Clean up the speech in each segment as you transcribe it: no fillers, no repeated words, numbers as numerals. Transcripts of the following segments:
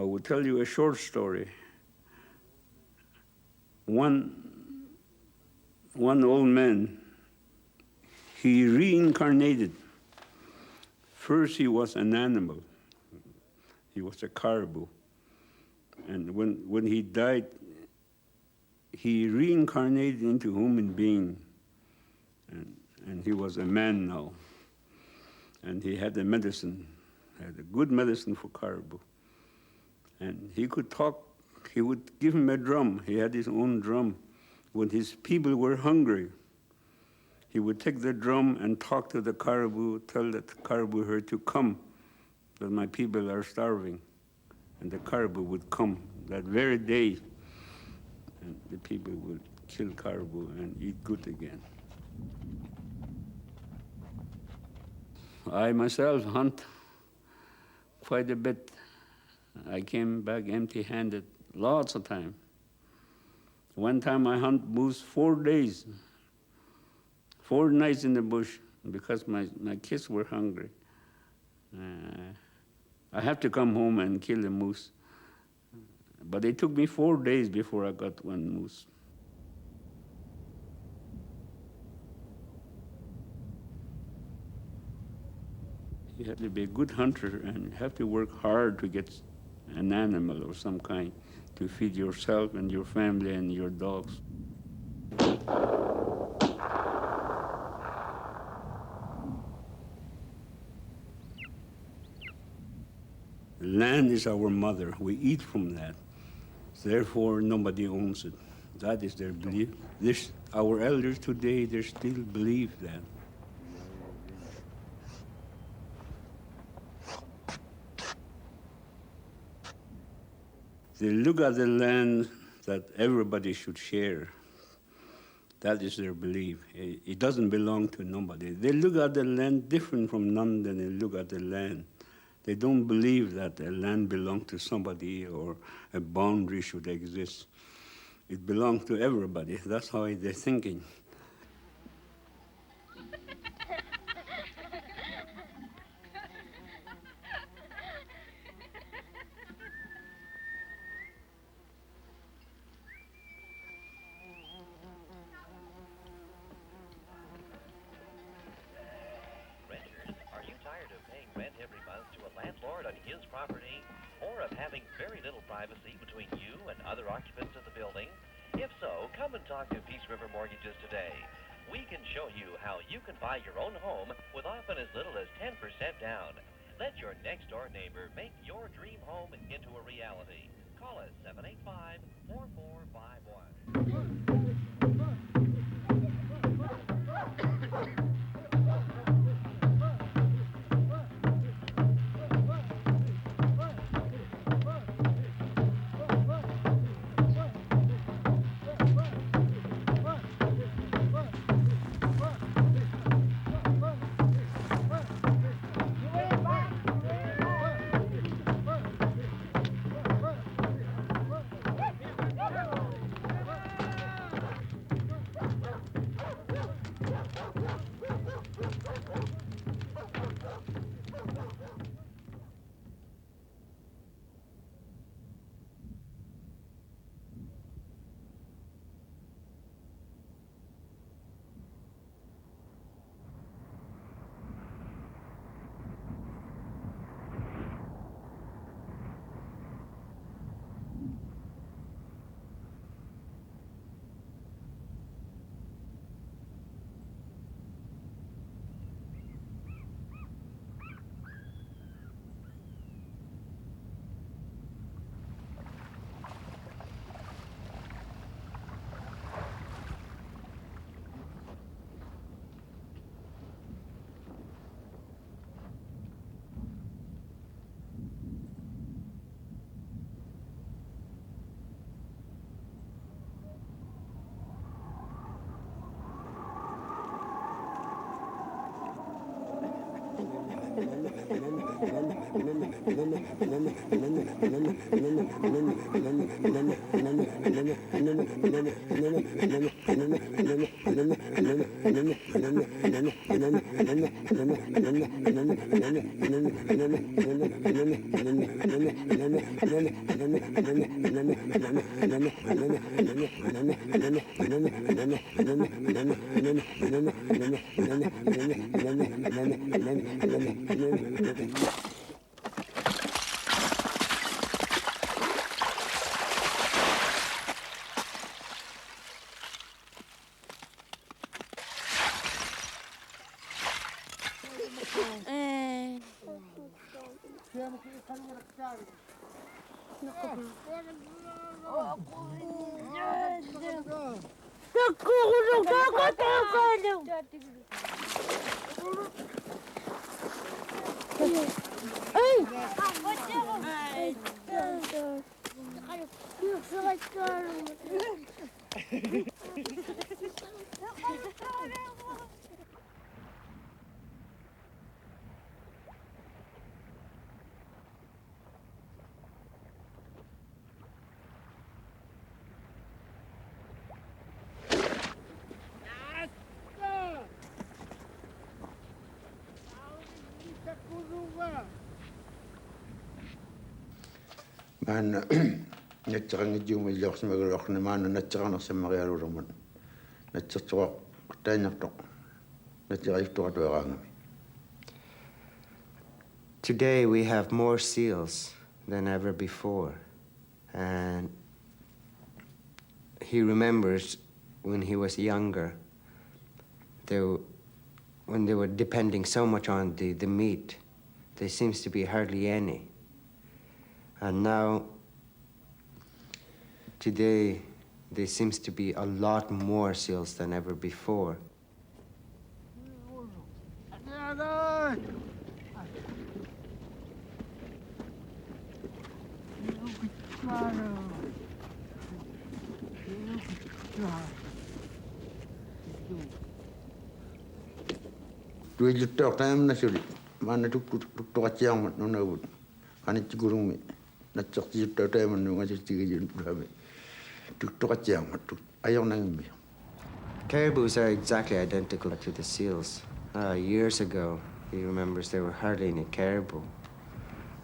I will tell you a short story. One old man, he reincarnated. First, he was an animal. He was a caribou. And when he died, he reincarnated into a human being. And he was a man now. And he had a medicine, had a good medicine for caribou. And he could talk. He would give him a drum. He had his own drum. When his people were hungry, he would take the drum and talk to the caribou, tell the caribou herd to come, that my people are starving. And the caribou would come that very day, and the people would kill caribou and eat good again. I myself hunt quite a bit. I came back empty-handed lots of time. One time I hunt moose 4 days, 4 nights in the bush because my kids were hungry. I have to come home and kill a moose. But it took me 4 days before I got one moose. You have to be a good hunter and you have to work hard to get an animal of some kind to feed yourself and your family and your dogs. Land is our mother. We eat from that. Therefore, nobody owns it. That is their belief. Our elders today, they still believe that. They look at the land that everybody should share. That is their belief. It doesn't belong to nobody. They look at the land different from none than they look at the land. They don't believe that the land belongs to somebody or a boundary should exist. It belongs to everybody. That's how they're thinking. Today. We can show you how you can buy your own home with often as little as 10% down. Let your next door neighbor make your dream home into a reality. Call us 785-4451. Man natsarangi juma yorsmagorne man natsaranarsamarialuruman natsatsoq tainartoq natsariftuqatuarangami. Today we have more seals than ever before, and he remembers when he was younger, when they were depending so much on the meat, there seems to be hardly any. And now, today, there seems to be a lot more seals than ever before. Tuijuttoqtaam nasuli man tuktuqatiarmat nunavut qanittigulumi natsartijuttoqtaaman nungasittigijuntuami tuktuqatiarmat ajornangimmi. Caribous are exactly identical to the seals. Years ago, he remembers there were hardly any caribou.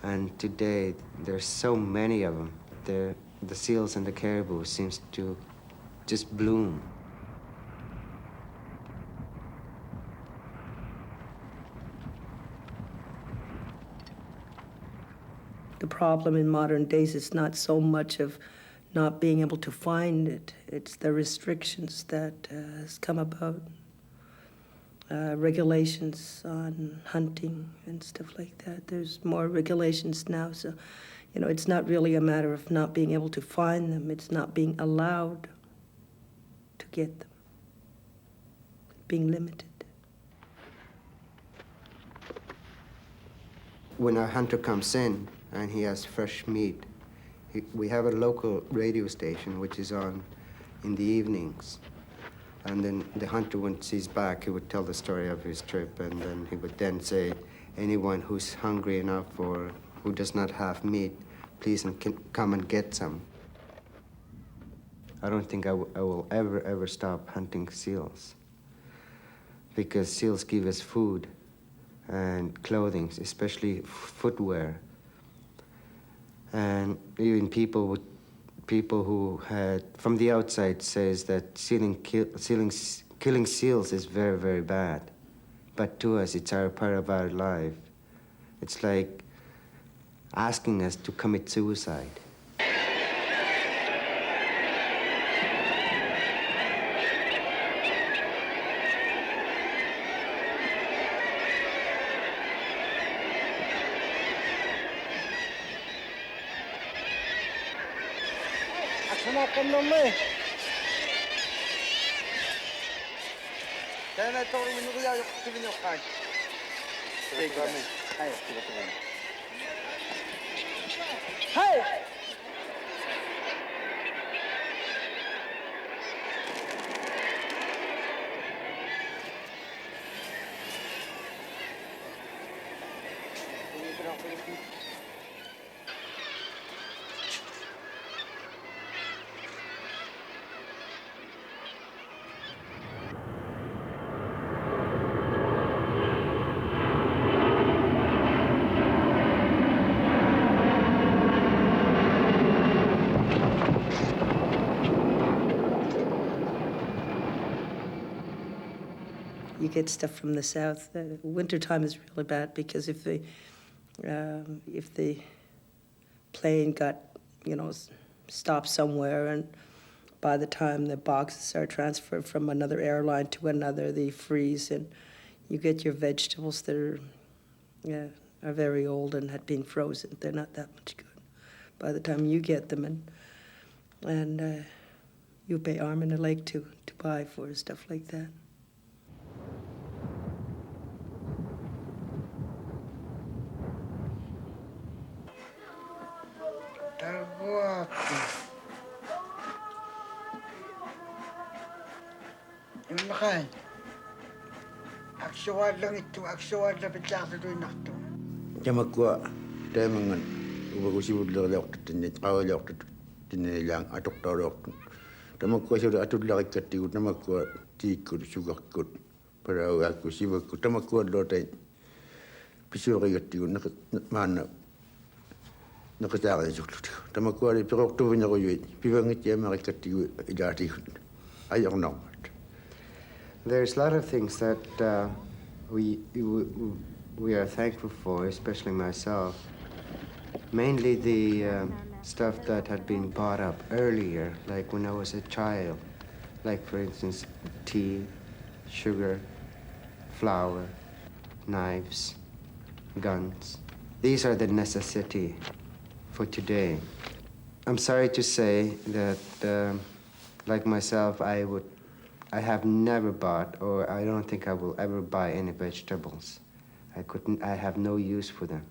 And today, there's so many of them. The seals and the caribou seems to just bloom. The problem in modern days is not so much of not being able to find it. It's the restrictions that has come about. Regulations on hunting and stuff like that. There's more regulations now, so it's not really a matter of not being able to find them. It's not being allowed to get them. Being limited. When a hunter comes in and he has fresh meat, we have a local radio station which is on in the evenings. And then the hunter, once he's back, he would tell the story of his trip, and then he would then say, anyone who's hungry enough or who does not have meat, please come and get some. I don't think I will ever stop hunting seals, because seals give us food and clothing, especially footwear. And even people who had, from the outside, says that killing seals is very, very bad. But to us, it's part of our life. It's like asking us to commit suicide. you get stuff from the south. Wintertime is really bad because if the plane got, stopped somewhere, and by the time the boxes are transferred from another airline to another, they freeze, and you get your vegetables that are very old and had been frozen. They're not that much good by the time you get them, and you pay arm and a leg to buy for stuff like that. Jamakua teemangan uvakusivulleriortut tinni qavaliortut tinnilaang atoqtaruortut tamakua sula atullarikkattigut tamakua tiikkut sukarkut paraugaakku sivakku tamakua lootai pisuurigattigut maanna neqitaariasuklut tamakua li piqortuvinerujuit pivangittiamarikkattigu ilaatigut ajornormat. There's a lot of things that we are thankful for, especially myself. Mainly the stuff that had been bought up earlier, like when I was a child. Like, for instance, tea, sugar, flour, knives, guns. These are the necessity for today. I'm sorry to say that, like myself, I have never bought, or I don't think I will ever buy any vegetables. I have no use for them.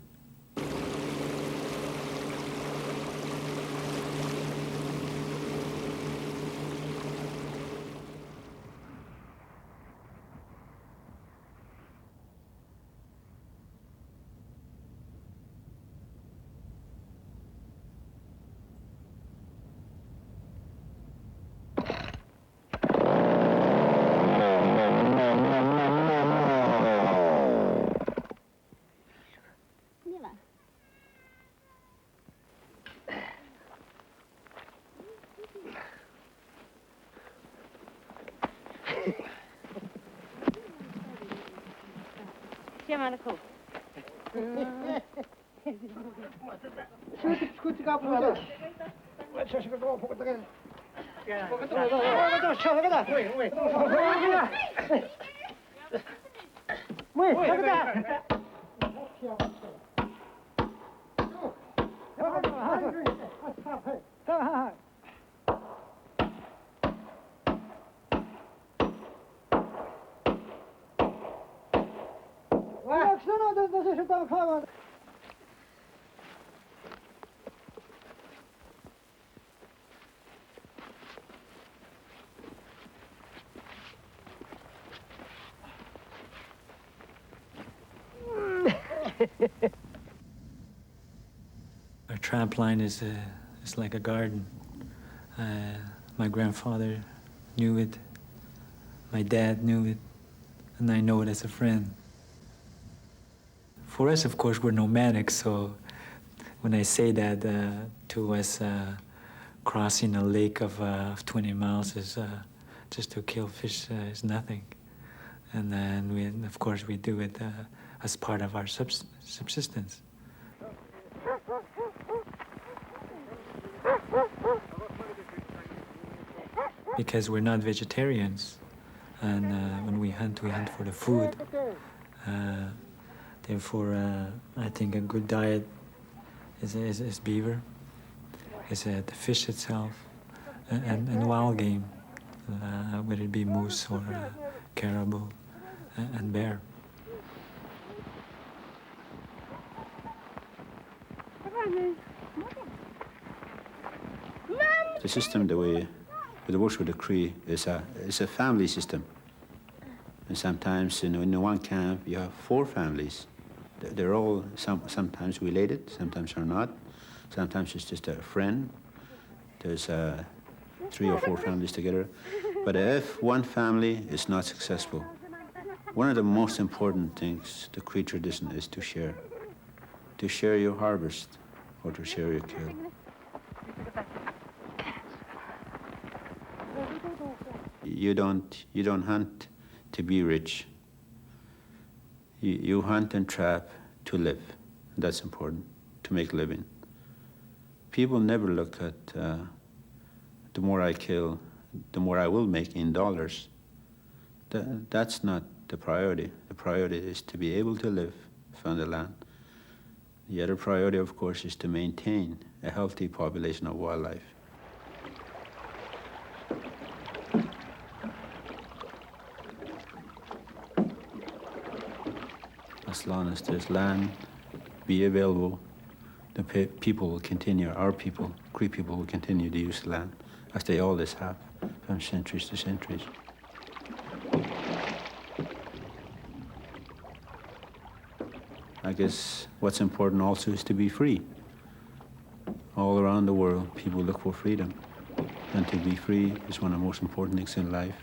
Our tramp line is like a garden. My grandfather knew it, my dad knew it, and I know it as a friend. For us, of course, we're nomadic, so when I say that to us, crossing a lake of 20 miles is just to kill fish is nothing. And then, of course, we do it as part of our subsistence. Because we're not vegetarians, and when we hunt for the food. Therefore, I think a good diet is beaver, is the fish itself, and wild game, whether it be moose or caribou and bear. The system that we work with the Cree is a family system. And sometimes in one camp you have 4 families. They're all sometimes related, sometimes are not. Sometimes it's just a friend. There's 3 or 4 families together. But if one family is not successful, one of the most important things the Cree tradition is to share. To share your harvest or to share your kill. You don't hunt to be rich. You hunt and trap to live. That's important, to make a living. People never look at the more I kill, the more I will make in dollars. That's not the priority. The priority is to be able to live from the land. The other priority, of course, is to maintain a healthy population of wildlife. As long as there's land be available, the people will continue, our people, Cree people will continue to use the land, as they always have, from centuries to centuries. I guess what's important also is to be free. All around the world, people look for freedom. And to be free is one of the most important things in life.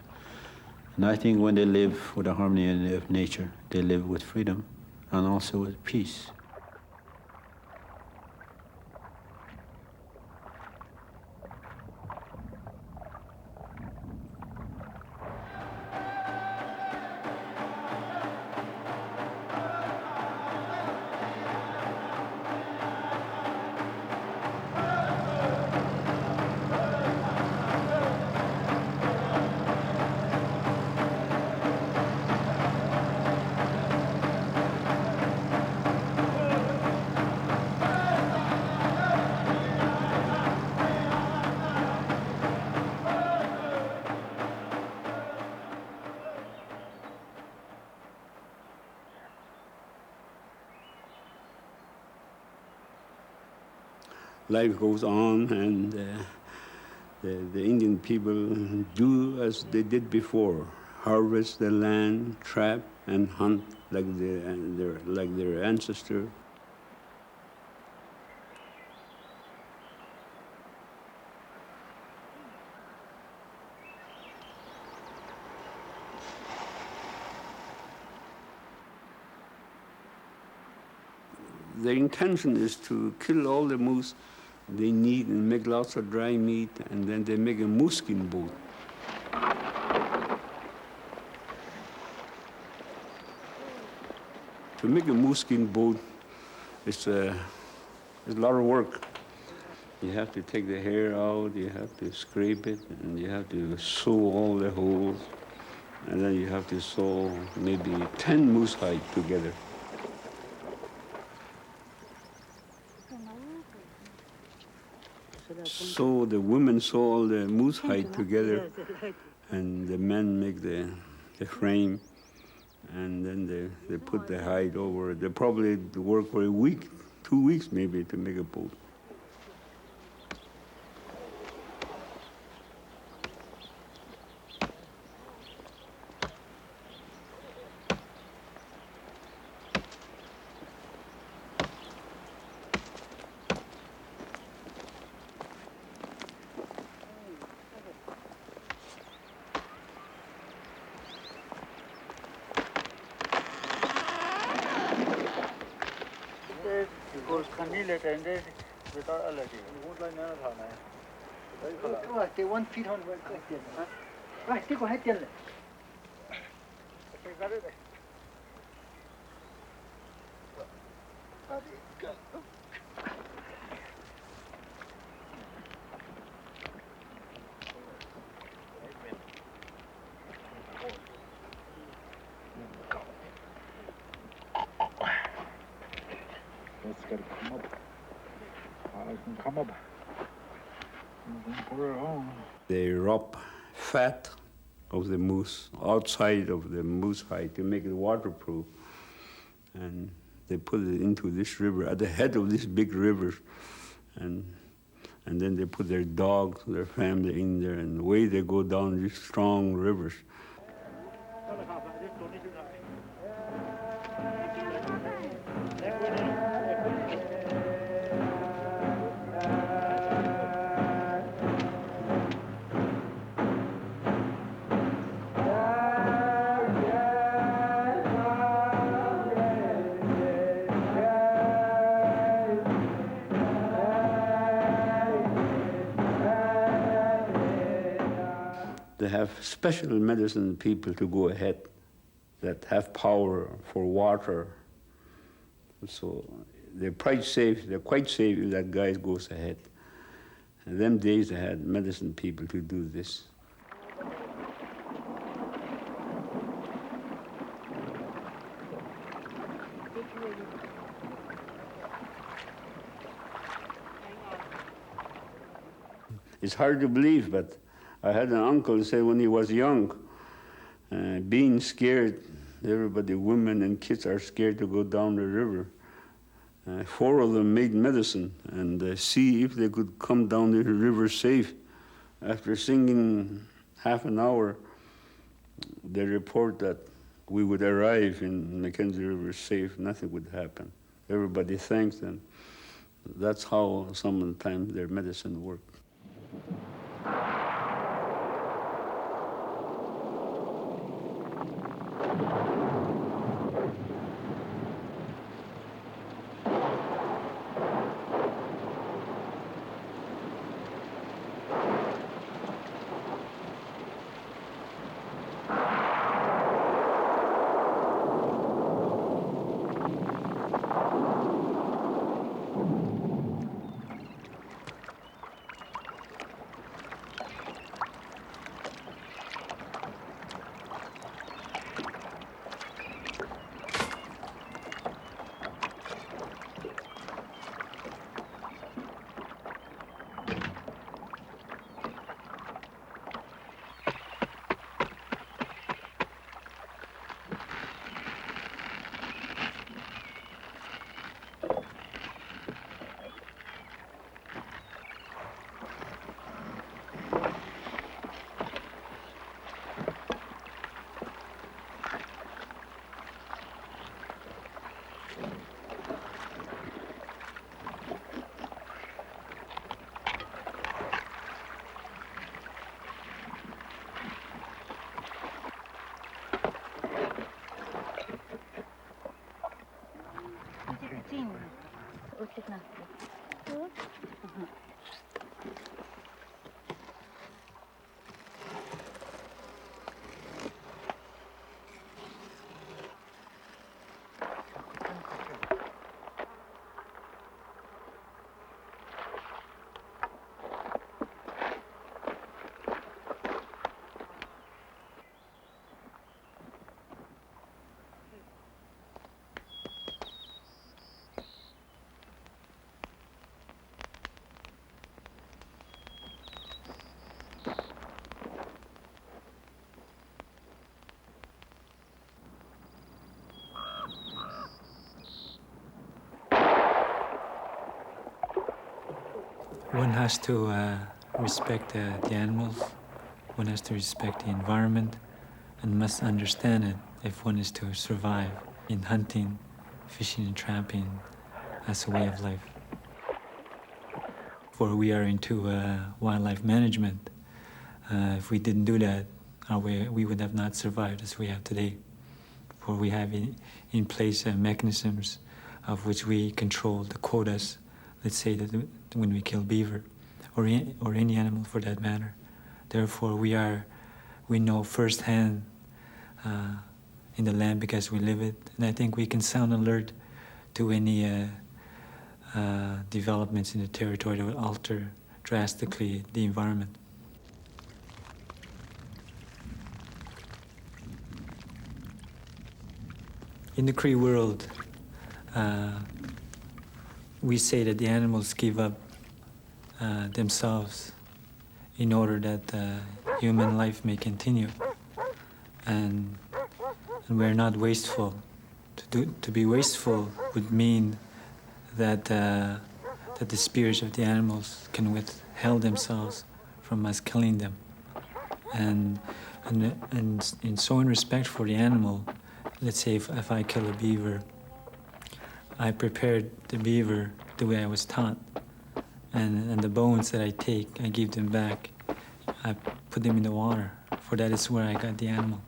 And I think when they live with the harmony of nature, they live with freedom and also with peace. Life goes on, and the Indian people do as they did before: harvest the land, trap, and hunt like their ancestors. Their intention is to kill all the moose they need and make lots of dry meat, and then they make a moose skin boat. To make a moose skin boat, it's a lot of work. You have to take the hair out, you have to scrape it, and you have to sew all the holes, and then you have to sew maybe 10 moose hides together. So the women sew all the moose hide together, and the men make the frame, and then they put the hide over. They probably work for a week, 2 weeks maybe, to make a boat. They rub fat of the moose outside of the moose hide to make it waterproof, and they put it into this river at the head of this big river, and then they put their dogs, their family in there, and away they go down these strong rivers. They have special medicine people to go ahead that have power for water. So they're quite safe. They're quite safe if that guy goes ahead. And them days I had medicine people to do this. It's hard to believe, but I had an uncle who said when he was young, being scared, everybody, women and kids are scared to go down the river. 4 of them made medicine and see if they could come down the river safe. After singing half an hour, they report that we would arrive in Mackenzie River safe, nothing would happen. Everybody thanks them. That's how sometimes their medicine worked. One has to respect the animals, one has to respect the environment, and must understand it if one is to survive in hunting, fishing, and trapping as a way of life. For we are into wildlife management. If we didn't do that, we would have not survived as we have today. For we have in place mechanisms of which we control the quotas. Let's say that when we kill beaver, or any animal for that matter. Therefore, we know firsthand in the land because we live it, and I think we can sound alert to any developments in the territory that will alter drastically the environment. In the Cree world, we say that the animals give up themselves in order that human life may continue, and we're not wasteful. To be wasteful would mean that that the spirits of the animals can withhold themselves from us killing them, and so in respect for the animal, let's say if I kill a beaver, I prepared the beaver the way I was taught, and the bones that I take, I give them back. I put them in the water, for that is where I got the animal.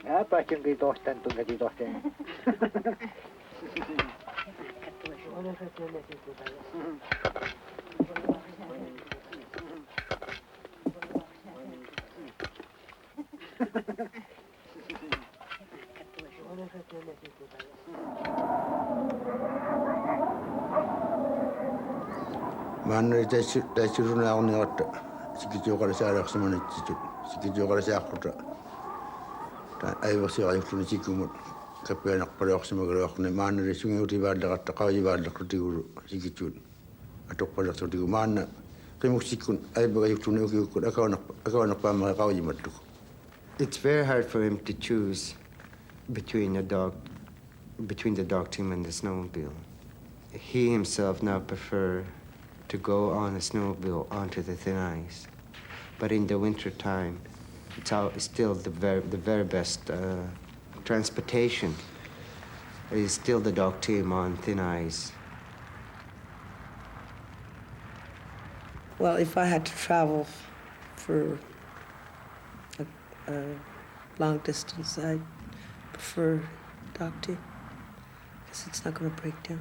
Apa cengki tohtan tu gadi tohtan. Maanne täytyy on jotta sikitjuokalla saada semmoinen sikitjuokalla saakkuta. Tai ei voi siellä juttu sikkumun kapeana paljoksimakalla. Maanne täytyy sungiuti välillä kauji välillä kutiuru sikitjuun. Atopalla tuotiku maanne rimuksikkun ei voi juttu neukiukku akaana päämällä kaujimattu. It's very hard for him to choose between the dog team and the snowmobile. He himself now prefer to go on a snowmobile onto the thin ice, but in the winter time, it's still the very best transportation is still the dog team on thin ice. Well, if I had to travel for a long distance, I prefer dog team because it's not going to break down.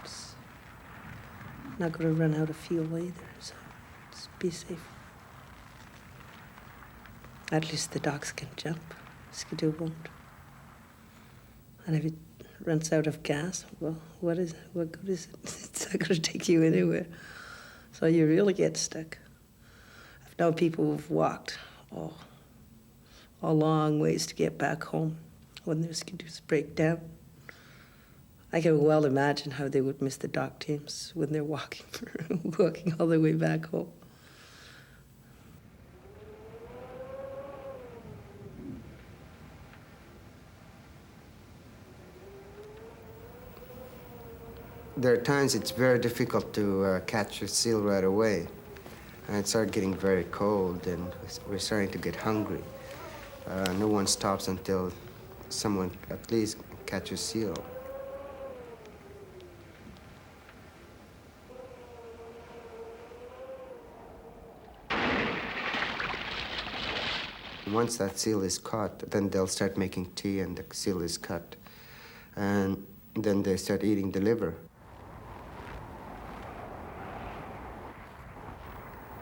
It's not going to run out of fuel either, so just be safe. At least the dogs can jump. Skidoo won't. And if it runs out of gas, well, what good is it? It's not going to take you anywhere. So you really get stuck. I've known people who've walked a long ways to get back home when their skidoos break down. I can well imagine how they would miss the dog teams when they're walking all the way back home. There are times it's very difficult to catch a seal right away. And it started getting very cold and we're starting to get hungry. No one stops until someone at least catches seal. Once that seal is caught, then they'll start making tea and the seal is cut. And then they start eating the liver.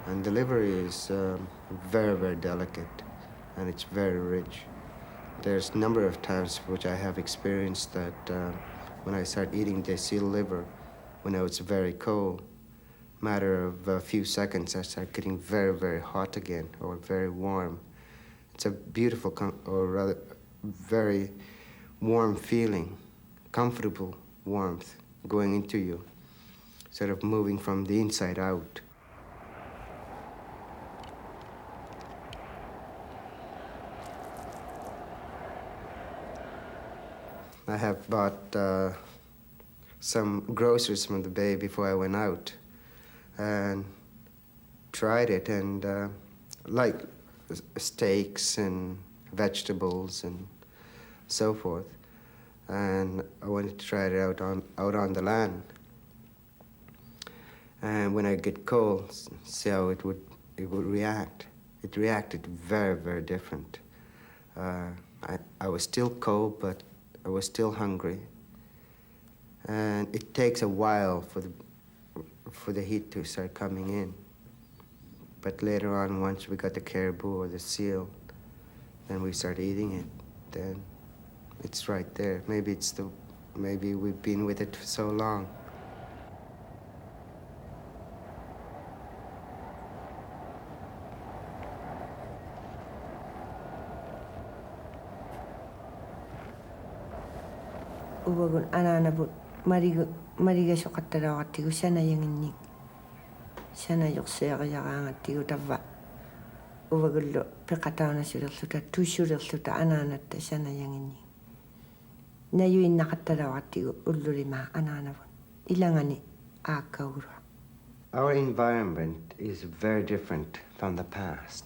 And the liver is very, very delicate, and it's very rich. There's a number of times which I have experienced that when I start eating the seal liver, when it's very cold, matter of a few seconds, I start getting very, very hot again, or very warm. It's a beautiful, or rather, very warm feeling, comfortable warmth going into you, sort of moving from the inside out. I have bought some groceries from the bay before I went out and tried it, and like steaks and vegetables and so forth. And I wanted to try it out on the land. And when I get cold, see how it would react. It reacted very, very different. I was still cold, but I was still hungry, and it takes a while for the heat to start coming in. But later on, once we got the caribou or the seal, then we start eating it. Then it's right there. Maybe we've been with it for so long. Ubagun ananabut mariga soqattalaaqattigu sanayanginnik sanayorseeriaraangattigu tavva ubagullu peqataanasulerluta tuussulerluta anaanatta sanayanginnik nayuinnaqattalaaqattigu ullulima anaanavun ilangani aakkagura. Our environment is very different from the past.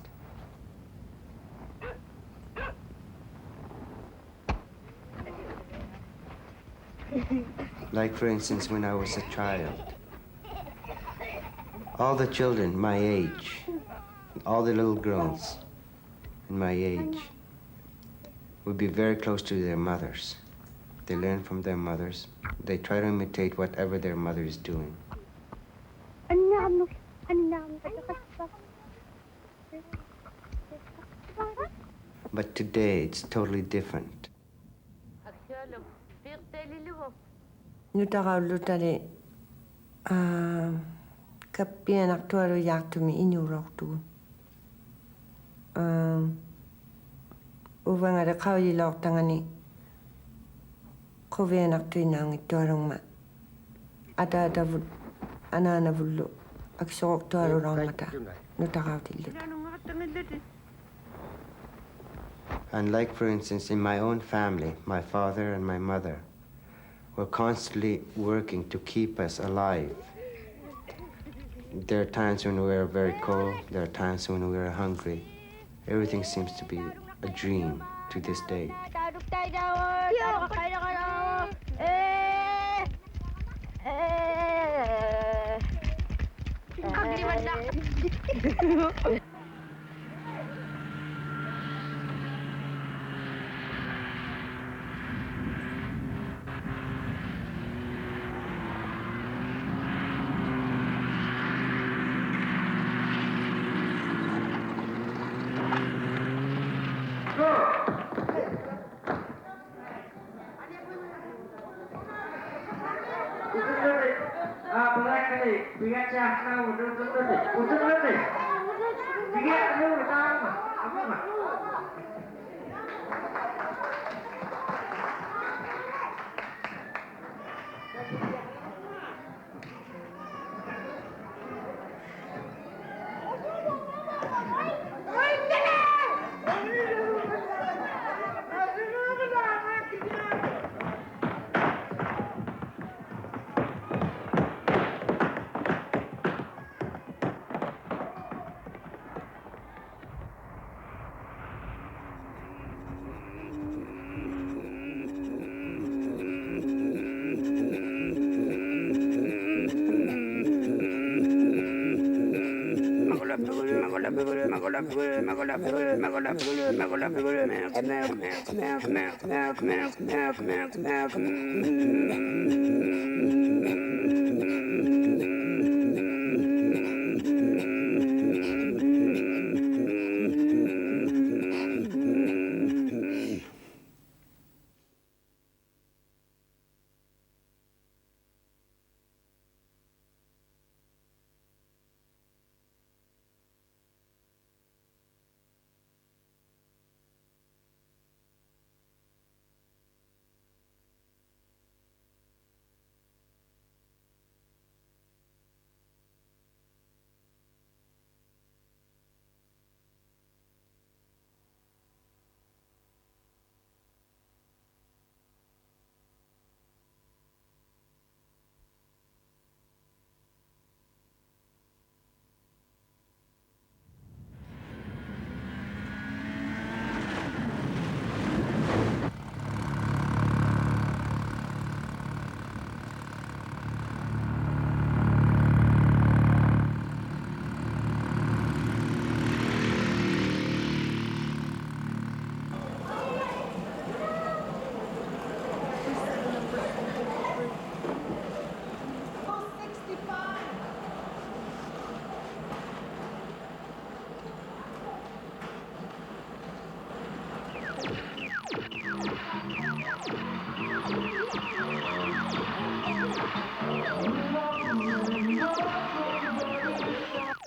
Like, for instance, when I was a child, all the children my age, all the little girls in my age, would be very close to their mothers. They learn from their mothers. They try to imitate whatever their mother is doing. But today, it's totally different. Nutaraulutale kappianartualu yaartumi inuulortugu. Uvangale qauliloortangani quvianartuinaangittualungma ataatavut anaanavullu aksorortualulaormata nutarautillut. And like, for instance, in my own family, my father and my mother were constantly working to keep us alive. There are times when we were very cold. There are times when we were hungry. Everything seems to be a dream to this day.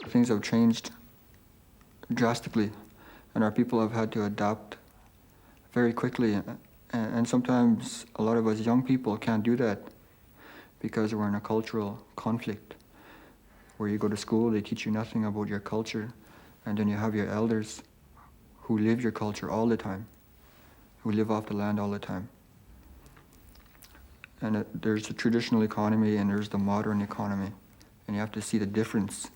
Things have changed drastically, and our people have had to adapt very quickly. And sometimes a lot of us young people can't do that because we're in a cultural conflict where you go to school, they teach you nothing about your culture, and then you have your elders who live your culture all the time, who live off the land all the time. And there's the traditional economy and there's the modern economy, and you have to see the difference.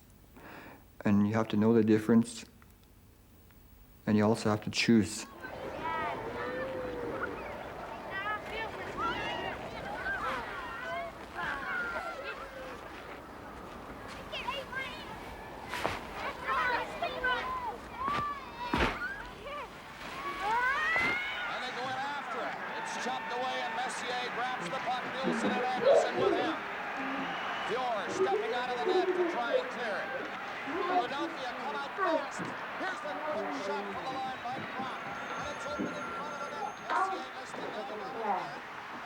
And you have to know the difference, and you also have to choose. out of the net to try and clear it. Philadelphia come out fast. Here's the quick shot from the line by Brock. And it's open in front of the net. Messier missed the goal by one man.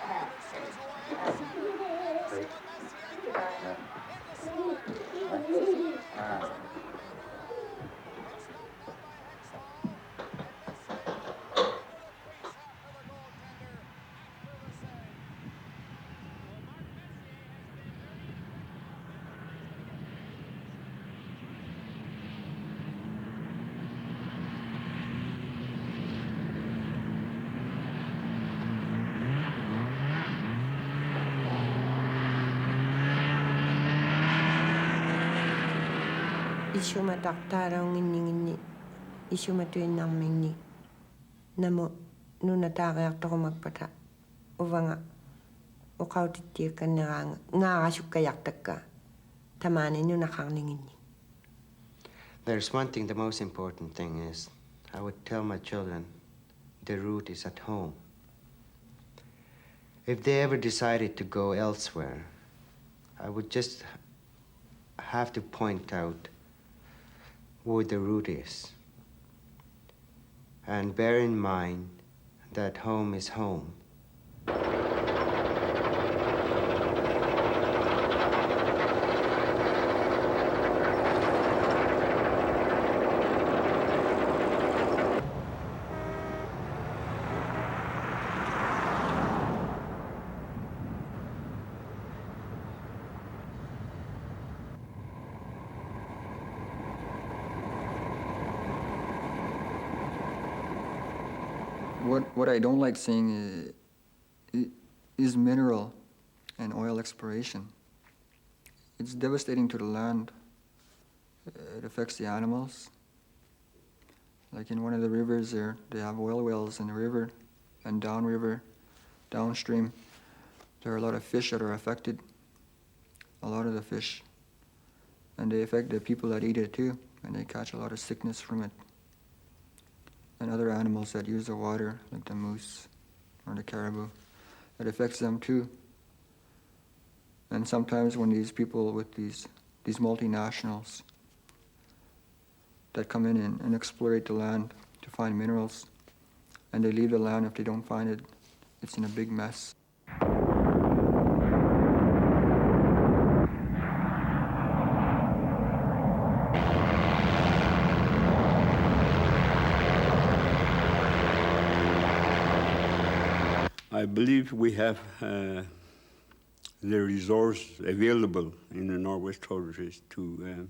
Anderson is away in the center. Anderson with Messier thrown in. Into Sullivan. Isuma daktarong inni isuma tuinarmingni namo nuna taariartoru magpata uvanga uqautittiakkanneranga ngaarasukkajartakka tamani nunaqarninginni. There's one thing, the most important thing is, I would tell my children, the root is at home. If they ever decided to go elsewhere, I would just have to point out where the root is. And bear in mind that home is home. What I don't like seeing is mineral and oil exploration. It's devastating to the land. It affects the animals. Like in one of the rivers there, they have oil wells in the river, and downriver, downstream, there are a lot of fish that are affected, a lot of the fish. And they affect the people that eat it too, and they catch a lot of sickness from it. And other animals that use the water, like the moose or the caribou, it affects them too. And sometimes when these people with these multinationals that come in and exploit the land to find minerals, and they leave the land, if they don't find it, it's in a big mess. I believe we have the resource available in the Northwest Territories to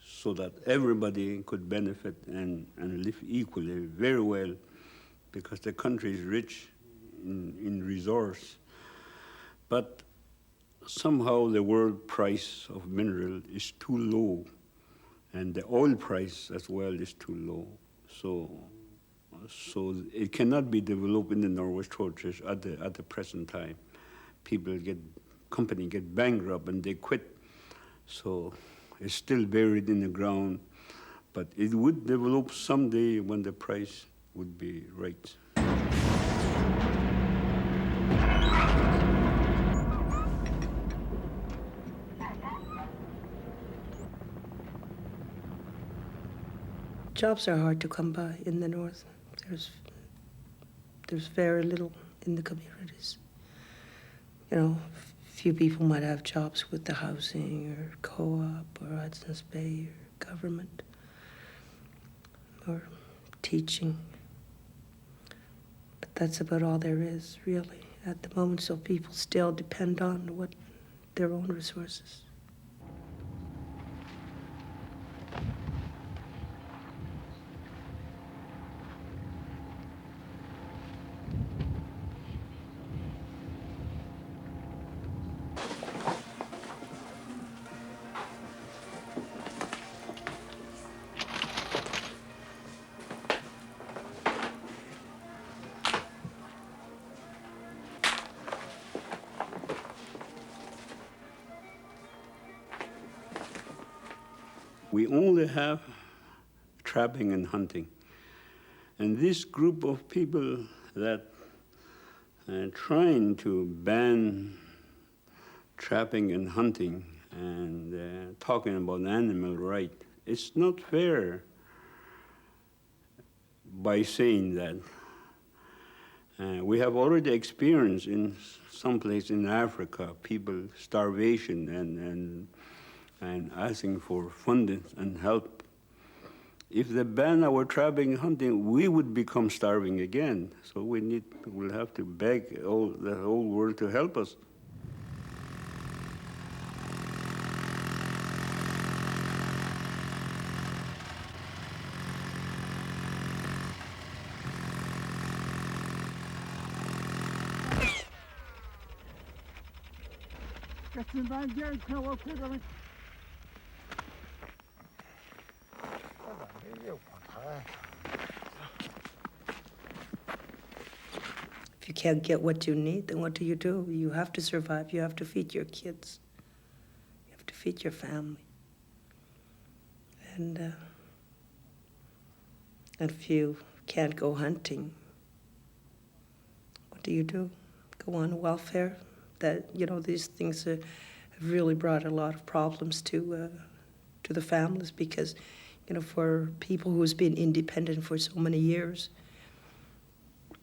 so that everybody could benefit and live equally very well, because the country is rich in resource. But somehow the world price of mineral is too low, and the oil price as well is too low. So it cannot be developed in the Northwest Territories at the present time. Company get bankrupt and they quit. So it's still buried in the ground, but it would develop someday when the price would be right. Jobs are hard to come by in the north. There's very little in the communities. You know, few people might have jobs with the housing or co-op or Hudson's Bay or government or teaching. But that's about all there is, really, at the moment, so people still depend on their own resources. We only have trapping and hunting. And this group of people that are trying to ban trapping and hunting and talking about animal rights. It's not fair by saying that. We have already experienced in some place in Africa, people starvation and asking for funding and help. If they ban our trapping and hunting, we would become starving again. So we'll have to beg the whole world to help us. If you can't get what you need, then what do? You have to survive. You have to feed your kids. You have to feed your family. And if you can't go hunting, what do? Go on welfare? These things have really brought a lot of problems to the families because, for people who's been independent for so many years,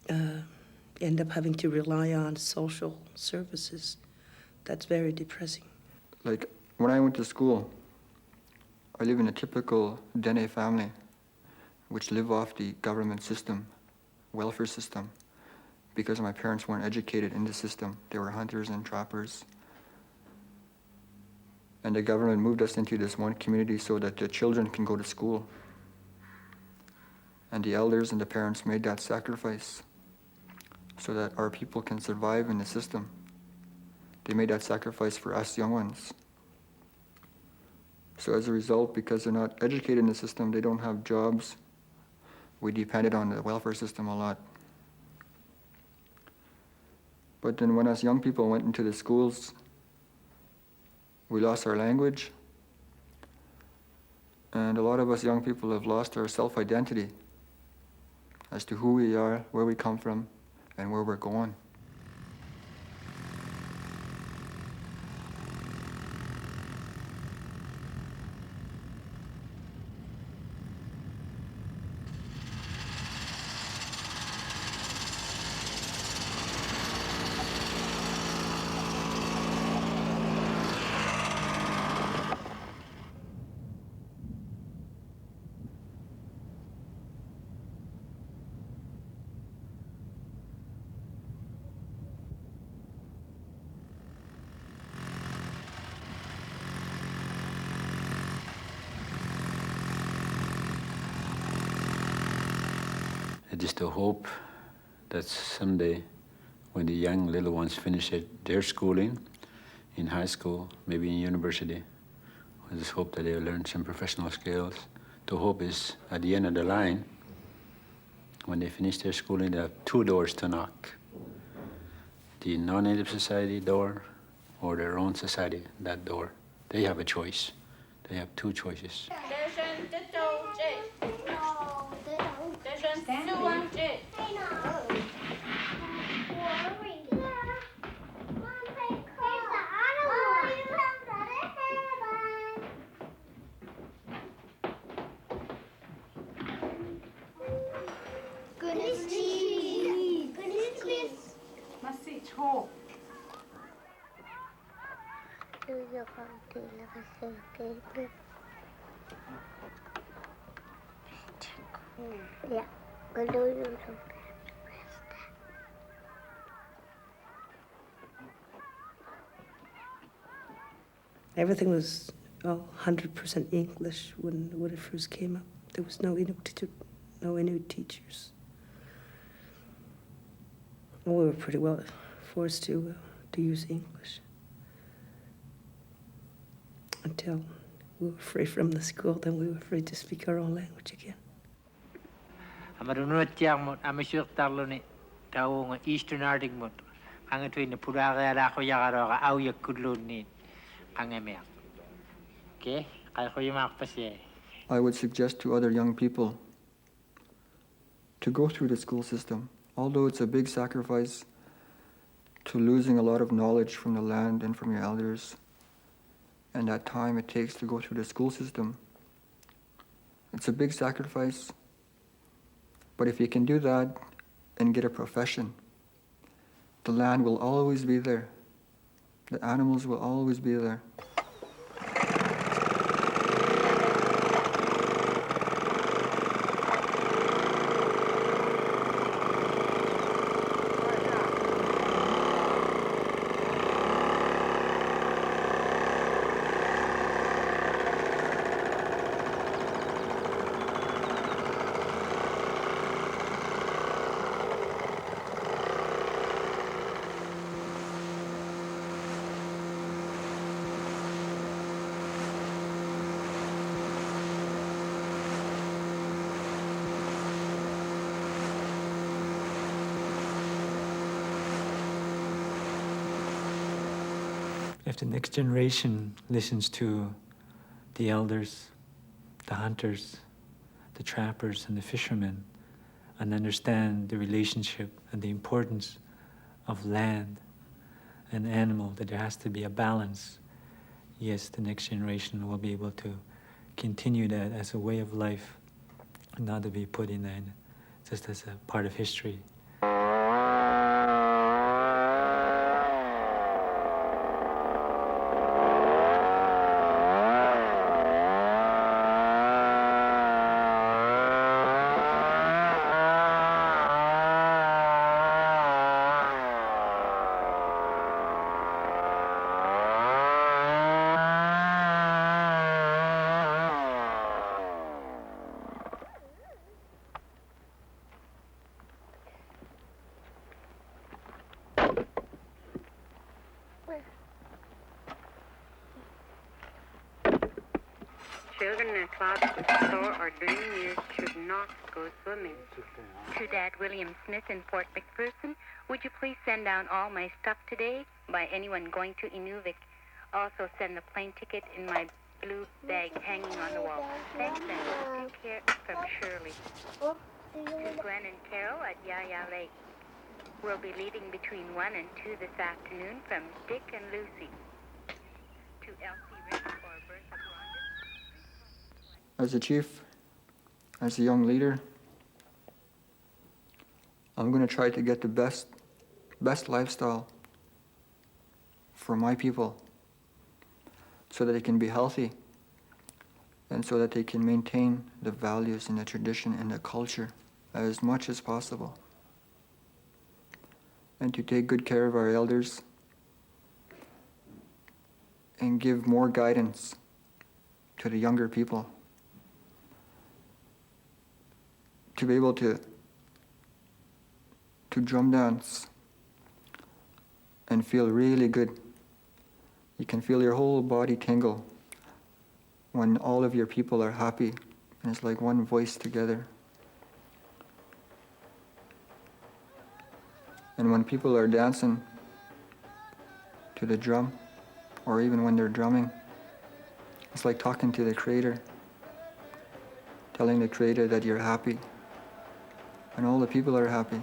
end up having to rely on social services. That's very depressing. Like, when I went to school, I live in a typical Dene family, which live off the government system, welfare system, because my parents weren't educated in the system. They were hunters and trappers. And the government moved us into this one community so that the children can go to school. And the elders and the parents made that sacrifice so that our people can survive in the system. They made that sacrifice for us young ones. So as a result, because they're not educated in the system, they don't have jobs. We depended on the welfare system a lot. But then when us young people went into the schools, we lost our language. And a lot of us young people have lost our self-identity as to who we are, where we come from, and where we're going. Just to hope that someday, when the young little ones finish their schooling, in high school, maybe in university, I just hope that they'll learn some professional skills. The hope is, at the end of the line, when they finish their schooling, they have two doors to knock. The non-native society door or their own society, that door. They have a choice. They have two choices. Yeah. Everything was 100% English when it first came up. There was no Inuit teachers. And we were pretty well forced to use English until we were free from the school. Then we were free to speak our own language again. Amarunut yang mo amasuk tarloni taung Eastern Arctic mo kangatwin na puraga ra ko yakaro ka au yakulun ni kangamek. Okay, kaya ko yumak pa siya. I would suggest to other young people to go through the school system. Although it's a big sacrifice to losing a lot of knowledge from the land and from your elders, and that time it takes to go through the school system. It's a big sacrifice, but if you can do that and get a profession, the land will always be there. The animals will always be there. If the next generation listens to the elders, the hunters, the trappers, and the fishermen, and understand the relationship and the importance of land and animal, that there has to be a balance, yes, the next generation will be able to continue that as a way of life, and not to be put in that just as a part of history. Children in classes at 4 or during years should not go swimming. To Dad William Smith in Port McPherson, would you please send down all my stuff today by anyone going to Inuvik? Also send the plane ticket in my blue bag hanging on the wall. Thanks, and take care from Shirley. To Glenn and Carol at Yaya Lake. We'll be leaving between 1 and 2 this afternoon from Dick and Lucy. To Elsie Rick or Bertha Blondin. As a chief, as a young leader, I'm going to try to get the best lifestyle for my people so that they can be healthy and so that they can maintain the values and the tradition and the culture as much as possible. And to take good care of our elders and give more guidance to the younger people. To be able to drum dance and feel really good. You can feel your whole body tingle when all of your people are happy and it's like one voice together. And when people are dancing to the drum, or even when they're drumming, it's like talking to the Creator, telling the Creator that you're happy, and all the people are happy.